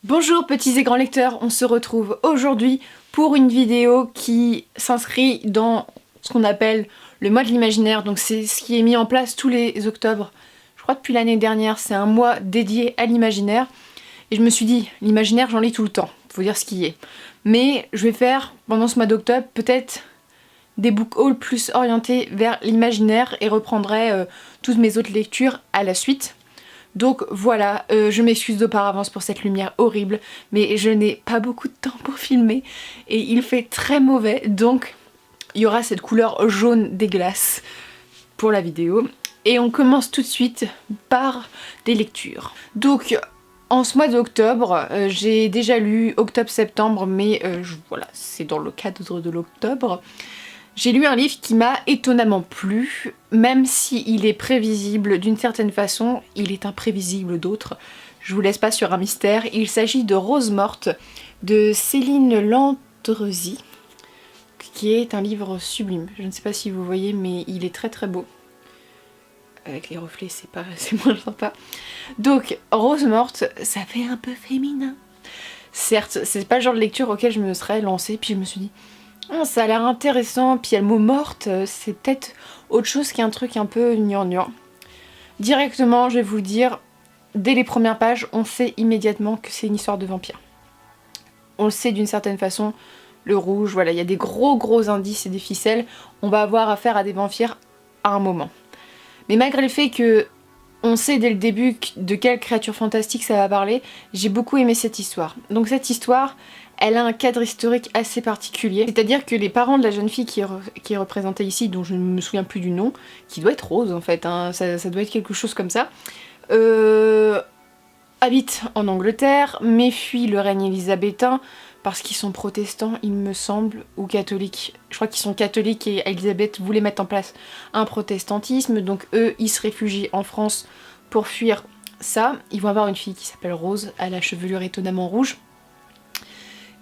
Bonjour petits et grands lecteurs, on se retrouve aujourd'hui pour une vidéo qui s'inscrit dans ce qu'on appelle le mois de l'imaginaire. Donc c'est ce qui est mis en place tous les octobres. Je crois depuis l'année dernière, c'est un mois dédié à l'imaginaire. Et je me suis dit, l'imaginaire j'en lis tout le temps, faut dire ce qui est. Mais je vais faire pendant ce mois d'octobre peut-être des book hauls plus orientés vers l'imaginaire et reprendrai toutes mes autres lectures à la suite. Donc voilà, je m'excuse d'auparavant pour cette lumière horrible, mais je n'ai pas beaucoup de temps pour filmer et il fait très mauvais, donc il y aura cette couleur jaune dégueulasse pour la vidéo. Et on commence tout de suite par des lectures. Donc en ce mois d'octobre, j'ai déjà lu octobre-septembre, mais voilà, c'est dans le cadre de l'octobre. J'ai lu un livre qui m'a étonnamment plu, même s'il est prévisible d'une certaine façon, il est imprévisible d'autres. Je vous laisse pas sur un mystère. Il s'agit de Rose morte de Céline Landrezy, qui est un livre sublime. Je ne sais pas si vous voyez, mais il est très très beau. Avec les reflets, c'est moins sympa. Donc, Rose morte, ça fait un peu féminin. Certes, c'est pas le genre de lecture auquel je me serais lancée, puis je me suis dit... Oh, ça a l'air intéressant, puis il y a le mot morte, c'est peut-être autre chose qu'un truc un peu gnangnan. Directement, je vais vous le dire, dès les premières pages, on sait immédiatement que c'est une histoire de vampire. On le sait d'une certaine façon, le rouge, voilà, il y a des gros indices et des ficelles, on va avoir affaire à des vampires à un moment. Mais malgré le fait que on sait dès le début de quelle créature fantastique ça va parler, j'ai beaucoup aimé cette histoire. Donc cette histoire... elle a un cadre historique assez particulier, c'est-à-dire que les parents de la jeune fille qui est représentée ici, dont je ne me souviens plus du nom, qui doit être Rose en fait, hein, ça doit être quelque chose comme ça, habitent en Angleterre, mais fuient le règne élisabétain parce qu'ils sont protestants, il me semble, ou catholiques. Je crois qu'ils sont catholiques et Élisabeth voulait mettre en place un protestantisme, donc eux, ils se réfugient en France pour fuir ça. Ils vont avoir une fille qui s'appelle Rose, à la chevelure étonnamment rouge.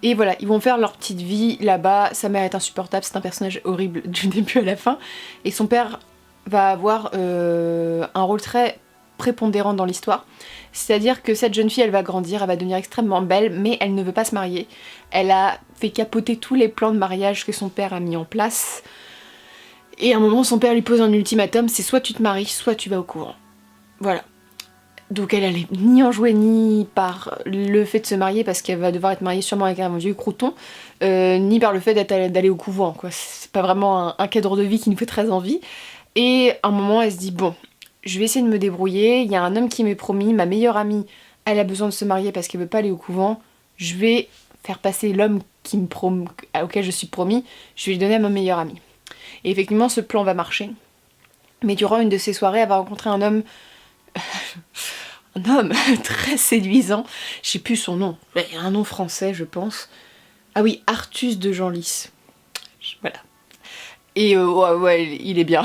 Et voilà, ils vont faire leur petite vie là-bas, sa mère est insupportable, c'est un personnage horrible du début à la fin, et son père va avoir un rôle très prépondérant dans l'histoire, c'est-à-dire que cette jeune fille, elle va grandir, elle va devenir extrêmement belle, mais elle ne veut pas se marier. Elle a fait capoter tous les plans de mariage que son père a mis en place, et à un moment, son père lui pose un ultimatum, c'est soit tu te maries, soit tu vas au couvent. Voilà. Donc elle allait ni enjouée ni par le fait de se marier parce qu'elle va devoir être mariée sûrement avec un vieux crouton, ni par le fait d'aller au couvent, quoi. C'est pas vraiment un cadre de vie qui nous fait très envie. Et à un moment elle se dit bon, je vais essayer de me débrouiller, il y a un homme qui m'est promis, ma meilleure amie, elle a besoin de se marier parce qu'elle veut pas aller au couvent, je vais faire passer l'homme auquel je suis promis, je vais lui donner à ma meilleure amie. Et effectivement ce plan va marcher, mais durant une de ces soirées elle va rencontrer un homme... un homme très séduisant, je sais plus son nom, un nom français je pense. Ah oui, Artus de Genlis. Voilà. Et ouais, il est bien.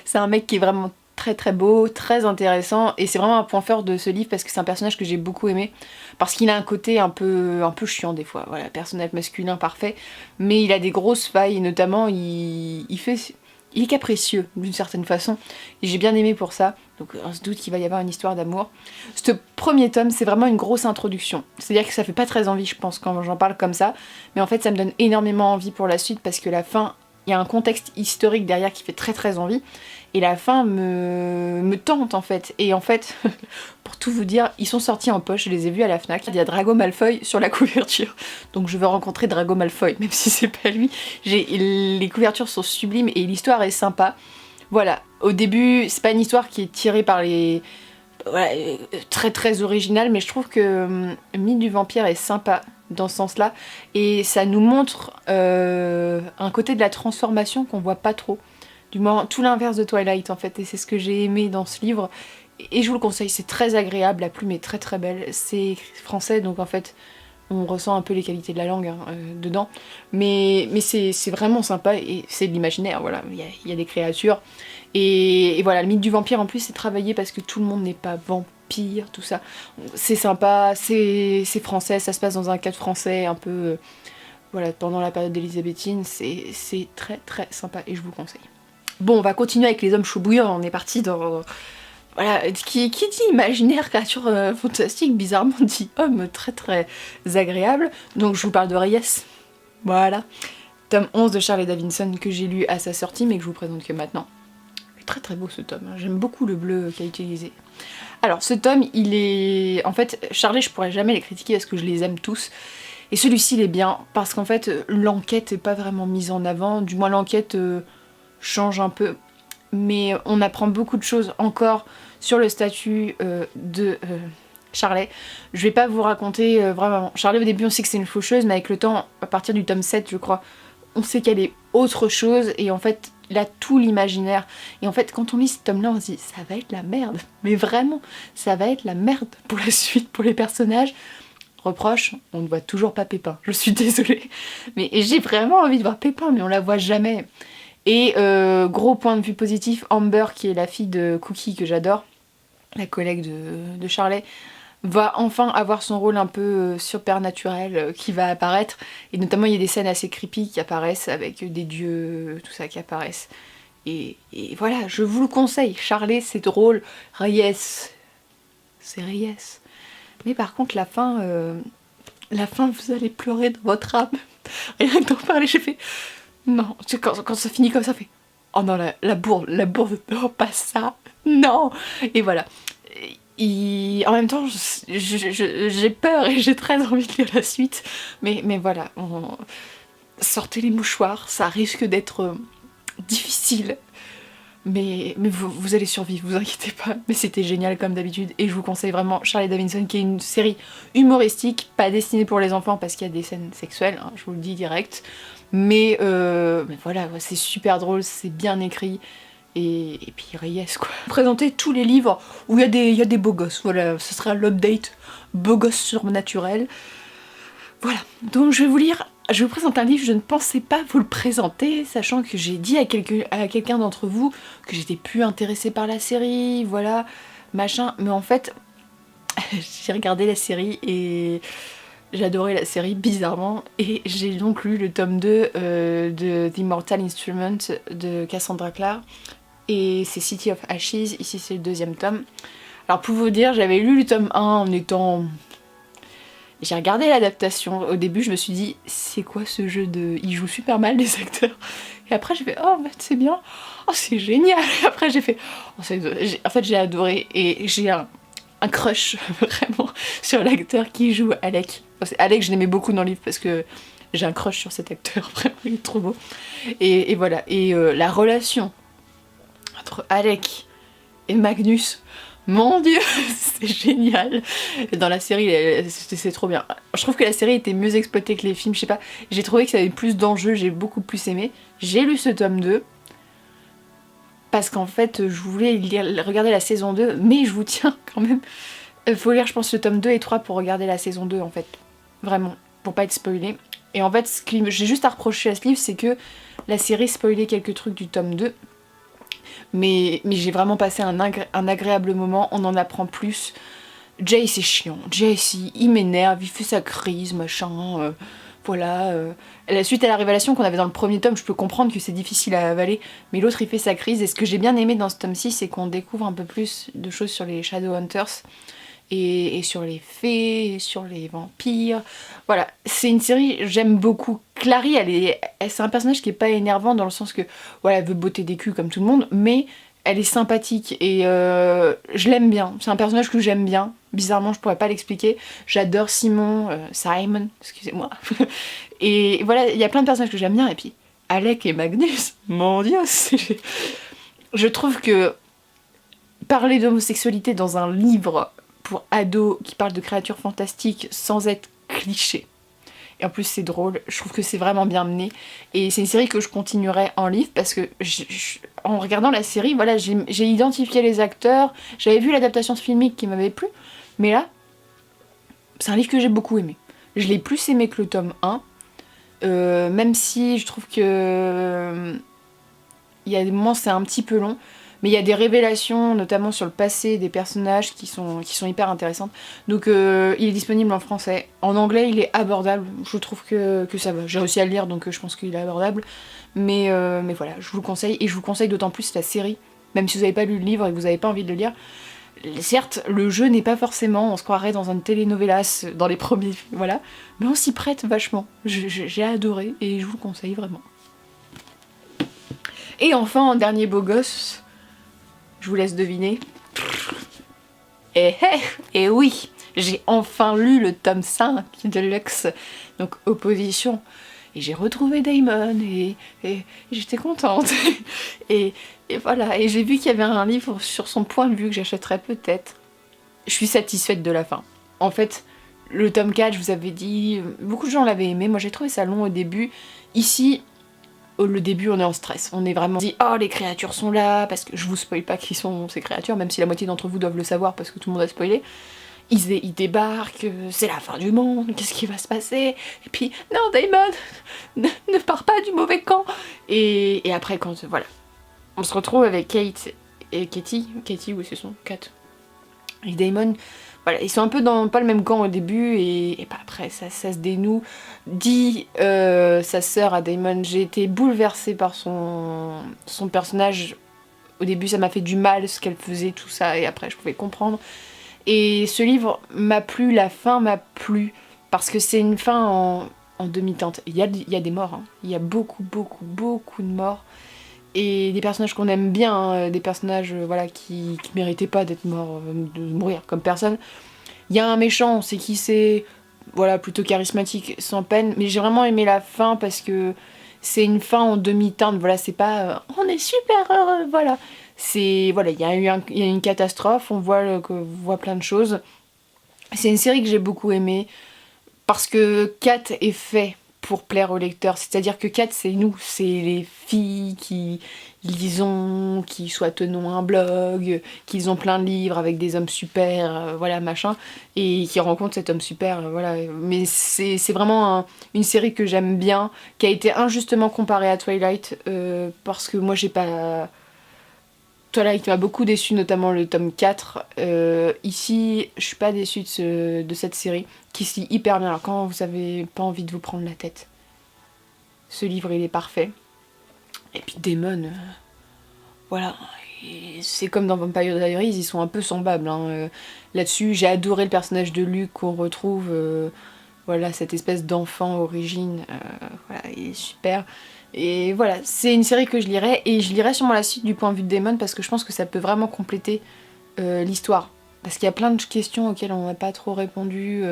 C'est un mec qui est vraiment très beau, très intéressant, et c'est vraiment un point fort de ce livre parce que c'est un personnage que j'ai beaucoup aimé, parce qu'il a un côté un peu chiant des fois, voilà, personnage masculin parfait, mais il a des grosses failles, et notamment il est capricieux d'une certaine façon, et j'ai bien aimé pour ça, donc on se doute qu'il va y avoir une histoire d'amour. Ce premier tome, c'est vraiment une grosse introduction, c'est-à-dire que ça fait pas très envie je pense quand j'en parle comme ça, mais en fait ça me donne énormément envie pour la suite parce que la fin, il y a un contexte historique derrière qui fait très envie, et la fin me tente en fait, et en fait, pour tout vous dire, ils sont sortis en poche, je les ai vus à la Fnac, il y a Drago Malfoy sur la couverture, donc je veux rencontrer Drago Malfoy, même si c'est pas lui. Les couvertures sont sublimes et l'histoire est sympa. Voilà, au début, c'est pas une histoire qui est tirée par les... Voilà, très originale, mais je trouve que Mythe du vampire est sympa dans ce sens-là, et ça nous montre un côté de la transformation qu'on voit pas trop. Du moins, tout l'inverse de Twilight en fait, et c'est ce que j'ai aimé dans ce livre, et je vous le conseille, c'est très agréable, la plume est très belle, c'est français donc en fait on ressent un peu les qualités de la langue hein, dedans, mais c'est vraiment sympa, et c'est de l'imaginaire, voilà, il y a des créatures, et voilà, le mythe du vampire en plus c'est travaillé parce que tout le monde n'est pas vampire, tout ça, c'est sympa, c'est français, ça se passe dans un cadre français un peu, voilà, pendant la période élisabéthine, c'est très sympa et je vous conseille. Bon, on va continuer avec les hommes chauds bouillants, on est parti dans Voilà, qui dit imaginaire, créature fantastique, bizarrement dit homme très très agréable. Donc je vous parle de Reyes. Voilà. Tome 11 de Charlie Davidson que j'ai lu à sa sortie mais que je vous présente que maintenant. Très très beau ce tome, hein. J'aime beaucoup le bleu qu'il a utilisé. Alors ce tome, il est... En fait, Charlie, je pourrais jamais les critiquer parce que je les aime tous. Et celui-ci, il est bien parce qu'en fait, l'enquête est pas vraiment mise en avant. Du moins, l'enquête change un peu. Mais on apprend beaucoup de choses encore sur le statut de Charlie. Je vais pas vous raconter vraiment... Charlie, au début, on sait que c'est une faucheuse, mais avec le temps, à partir du tome 7, je crois, on sait qu'elle est autre chose. Et en fait, il a tout l'imaginaire. Et en fait, quand on lit ce tome-là, on se dit, ça va être la merde. Mais vraiment, ça va être la merde pour la suite, pour les personnages. Reproche, on ne voit toujours pas Pépin. Je suis désolée. Mais j'ai vraiment envie de voir Pépin, mais on la voit jamais. Et gros point de vue positif, Amber, qui est la fille de Cookie, que j'adore, la collègue de Charlie, va enfin avoir son rôle un peu supernaturel qui va apparaître. Et notamment, il y a des scènes assez creepy qui apparaissent, avec des dieux, tout ça qui apparaissent. Et voilà, je vous le conseille. Charlie, c'est drôle. Reyes, c'est Reyes. Mais par contre, la fin, vous allez pleurer dans votre âme. Rien que d'en parler, j'ai fait... Non, quand ça finit comme ça, fait... Oh non, la bourde, non, pas ça, non. Et voilà. En même temps, j'ai peur et j'ai très envie de lire la suite. Mais voilà, sortez les mouchoirs, ça risque d'être difficile. Mais vous allez survivre, vous inquiétez pas. Mais c'était génial comme d'habitude et je vous conseille vraiment Charlie Davidson, qui est une série humoristique, pas destinée pour les enfants parce qu'il y a des scènes sexuelles, hein, je vous le dis direct. Mais voilà, c'est super drôle, c'est bien écrit. Et puis Reyes quoi. Présenter tous les livres où il y a des beaux gosses, voilà, ce sera l'update beaux gosses surnaturels. Voilà, donc je vais vous présenter un livre, je ne pensais pas vous le présenter, sachant que j'ai dit à quelqu'un d'entre vous que j'étais plus intéressée par la série, voilà, machin, mais en fait, j'ai regardé la série et j'ai adoré la série, bizarrement, et j'ai donc lu le tome 2 de The Immortal Instrument de Cassandra Clare, et c'est City of Ashes, ici c'est le deuxième tome. Alors pour vous dire, j'avais lu le tome 1 en étant... J'ai regardé l'adaptation, au début je me suis dit, c'est quoi ce jeu de... Ils jouent super mal les acteurs. Et après j'ai fait, oh en fait c'est bien, oh c'est génial. Et après j'ai fait, oh, en fait j'ai adoré et j'ai un crush vraiment sur l'acteur qui joue Alec. Alec je l'aimais beaucoup dans le livre parce que j'ai un crush sur cet acteur, vraiment il est trop beau. Et voilà, et la relation entre Alec et Magnus, mon dieu, c'est génial. Dans la série, c'est trop bien. Je trouve que la série était mieux exploitée que les films, je sais pas. J'ai trouvé que ça avait plus d'enjeux, j'ai beaucoup plus aimé. J'ai lu ce tome 2, parce qu'en fait, je voulais regarder la saison 2, mais je vous tiens quand même. Faut lire, je pense, le tome 2 et 3 pour regarder la saison 2, en fait. Vraiment, pour pas être spoilé. Et en fait, ce que j'ai juste à reprocher à ce livre, c'est que la série spoilait quelques trucs du tome 2. Mais j'ai vraiment passé un agréable moment, on en apprend plus. Jay c'est chiant, Jay il m'énerve, il fait sa crise, machin, voilà. Suite à la révélation qu'on avait dans le premier tome, je peux comprendre que c'est difficile à avaler, mais l'autre il fait sa crise, et ce que j'ai bien aimé dans ce tome 6, c'est qu'on découvre un peu plus de choses sur les Shadowhunters, et sur les fées, et sur les vampires. Voilà, c'est une série, j'aime beaucoup. Clary, c'est un personnage qui est pas énervant dans le sens que, voilà, elle veut botter des culs comme tout le monde, mais elle est sympathique et je l'aime bien. C'est un personnage que j'aime bien. Bizarrement, je pourrais pas l'expliquer. J'adore Simon, Simon, excusez-moi. Et voilà, il y a plein de personnages que j'aime bien. Et puis, Alec et Magnus, mon dieu, je trouve que parler d'homosexualité dans un livre pour ados qui parle de créatures fantastiques sans être cliché, et en plus c'est drôle, je trouve que c'est vraiment bien mené, et c'est une série que je continuerai en livre parce que en regardant la série, voilà, j'ai identifié les acteurs, j'avais vu l'adaptation filmique qui m'avait plu, mais là c'est un livre que j'ai beaucoup aimé. Je l'ai plus aimé que le tome 1, même si je trouve que il y a des moments c'est un petit peu long, mais il y a des révélations, notamment sur le passé des personnages qui sont hyper intéressantes. Donc il est disponible en français. En anglais, il est abordable. Je trouve que ça va. J'ai réussi à le lire, donc je pense qu'il est abordable. Mais voilà, je vous le conseille. Et je vous conseille d'autant plus la série, même si vous n'avez pas lu le livre et que vous n'avez pas envie de le lire. Certes, le jeu n'est pas forcément, on se croirait dans un telenovelas dans les premiers, voilà, mais on s'y prête vachement. J'ai adoré et je vous le conseille vraiment. Et enfin, en dernier beau gosse, je vous laisse deviner. Et oui, j'ai enfin lu le tome 5 de Lux, donc Opposition. Et j'ai retrouvé Daemon et j'étais contente. et voilà, et j'ai vu qu'il y avait un livre sur son point de vue que j'achèterais peut-être. Je suis satisfaite de la fin. En fait, le tome 4, je vous avais dit, beaucoup de gens l'avaient aimé, moi j'ai trouvé ça long au début. Ici, le début on est en stress, on est vraiment dit oh les créatures sont là, parce que je vous spoil pas qui sont ces créatures, même si la moitié d'entre vous doivent le savoir parce que tout le monde a spoilé. Ils débarquent, c'est la fin du monde, qu'est-ce qui va se passer? Et puis, non Daemon, ne pars pas du mauvais camp. Et après quand, voilà, on se retrouve avec Kate et Katie, oui c'est son, Kate. Et Daemon, voilà, ils sont un peu dans pas le même camp au début et bah après ça se dénoue. Dit sa sœur à Daemon, j'ai été bouleversée par son personnage. Au début ça m'a fait du mal ce qu'elle faisait, tout ça, et après je pouvais comprendre. Et ce livre m'a plu, la fin m'a plu, parce que c'est une fin en demi-teinte. Il y a des morts, hein. Il y a beaucoup de morts. Et des personnages qu'on aime bien, hein, des personnages voilà, qui méritaient pas d'être morts, de mourir comme personne. Il y a un méchant, on sait qui c'est, voilà, plutôt charismatique, sans peine. Mais j'ai vraiment aimé la fin parce que c'est une fin en demi-teinte, voilà, c'est pas on est super heureux, voilà. C'est, voilà, il y a une catastrophe, on voit plein de choses. C'est une série que j'ai beaucoup aimée parce que Kat est fait pour plaire aux lecteurs, c'est-à-dire que Kat c'est nous, c'est les filles qui lisons, qui soit tenons un blog, qui ont plein de livres avec des hommes super, voilà machin, et qui rencontrent cet homme super, voilà. Mais c'est vraiment une série que j'aime bien, qui a été injustement comparée à Twilight, parce que moi j'ai pas... Twilight m'a beaucoup déçu, notamment le tome 4. Ici, je suis pas déçue de cette série, qui se lit hyper bien. Alors quand vous avez pas envie de vous prendre la tête, ce livre il est parfait. Et puis Daemon, voilà, c'est comme dans Vampire Diaries, ils sont un peu semblables. Hein. Là-dessus, j'ai adoré le personnage de Luke qu'on retrouve, voilà, cette espèce d'enfant origine, voilà, il est super. Et voilà, c'est une série que je lirai, et je lirai sûrement la suite du point de vue de Daemon parce que je pense que ça peut vraiment compléter l'histoire. Parce qu'il y a plein de questions auxquelles on n'a pas trop répondu.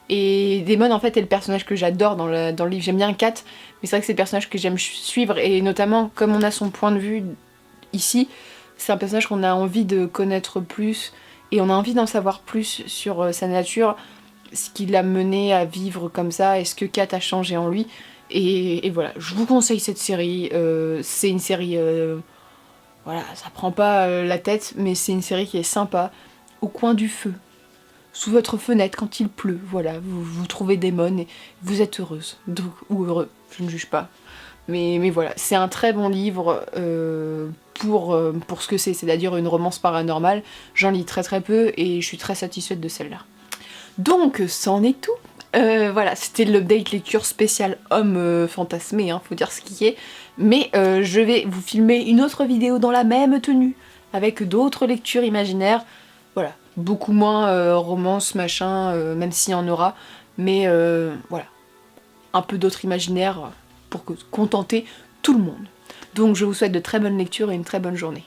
Et Daemon en fait est le personnage que j'adore dans le livre. J'aime bien Kat, mais c'est vrai que c'est le personnage que j'aime suivre, et notamment comme on a son point de vue ici, c'est un personnage qu'on a envie de connaître plus, et on a envie d'en savoir plus sur sa nature, ce qui l'a mené à vivre comme ça, et ce que Kat a changé en lui. Et voilà, je vous conseille cette série, c'est une série, voilà, ça prend pas la tête, mais c'est une série qui est sympa, au coin du feu, sous votre fenêtre quand il pleut, voilà, vous trouvez Daemon et vous êtes heureuse, donc, ou heureux, je ne juge pas. Mais voilà, c'est un très bon livre pour ce que c'est-à-dire une romance paranormale. J'en lis très peu et je suis très satisfaite de celle-là. Donc, c'en est tout. Voilà, c'était l'update lecture spéciale homme fantasmé, hein, faut dire ce qui est. Mais je vais vous filmer une autre vidéo dans la même tenue, avec d'autres lectures imaginaires. Voilà, beaucoup moins romance, machin, même s'il y en aura. Mais voilà, un peu d'autres imaginaires pour contenter tout le monde. Donc je vous souhaite de très bonnes lectures et une très bonne journée.